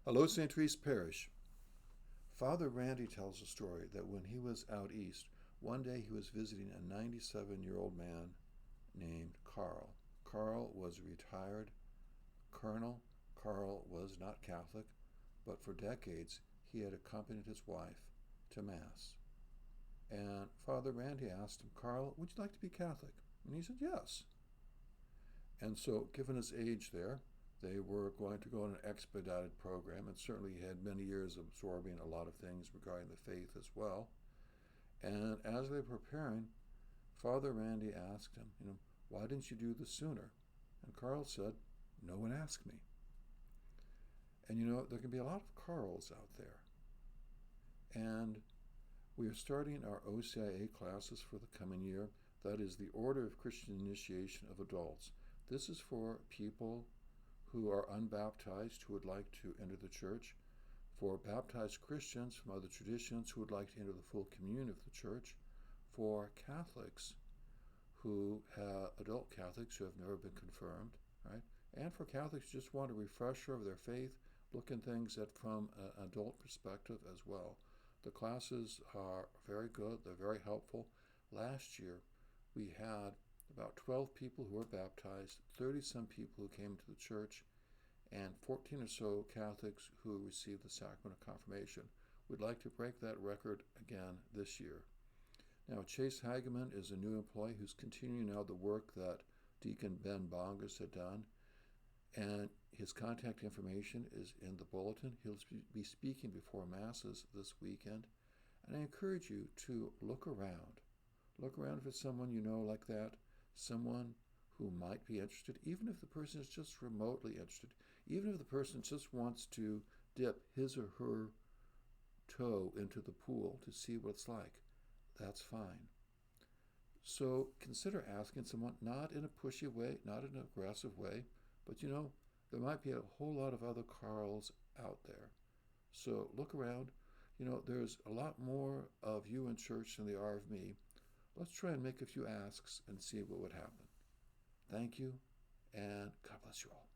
Hello, St. Therese Parish. Father Randy tells a story that when he was out east, one day he was visiting a 97-year-old man named Carl. Carl was a retired colonel. Carl was not Catholic, but for decades he had accompanied his wife to Mass. And Father Randy asked him, "Carl, would you like to be Catholic?" And he said, "Yes." And so, given his age there, they were going to go on an expedited program, and certainly he had many years of absorbing a lot of things regarding the faith as well. And as they were preparing, Father Randy asked him, "Why didn't you do this sooner?" And Carl said, "No one asked me." And there can be a lot of Carls out there. And we are starting our OCIA classes for the coming year. That is the Order of Christian Initiation of Adults. This is for people who are unbaptized who would like to enter the church, for baptized Christians from other traditions who would like to enter the full communion of the church, for Catholics adult Catholics who have never been confirmed, right? And for Catholics who just want a refresher of their faith, look at things from an adult perspective as well. The classes are very good. They're very helpful. Last year, we had about 12 people who were baptized, 30-some people who came to the church, and 14 or so Catholics who received the sacrament of confirmation. We'd like to break that record again this year. Now, Chase Hageman is a new employee who's continuing now the work that Deacon Ben Bongas had done, and his contact information is in the bulletin. He'll be speaking before Masses this weekend, and I encourage you to look around. Look around for someone you know like that, someone who might be interested, even if the person is just remotely interested, even if the person just wants to dip his or her toe into the pool to see what it's like. That's fine. So consider asking someone, not in a pushy way, not in an aggressive way, but there might be a whole lot of other Carls out there. So look around. There's a lot more of you in church than there are of me. Let's try and make a few asks and see what would happen. Thank you, and God bless you all.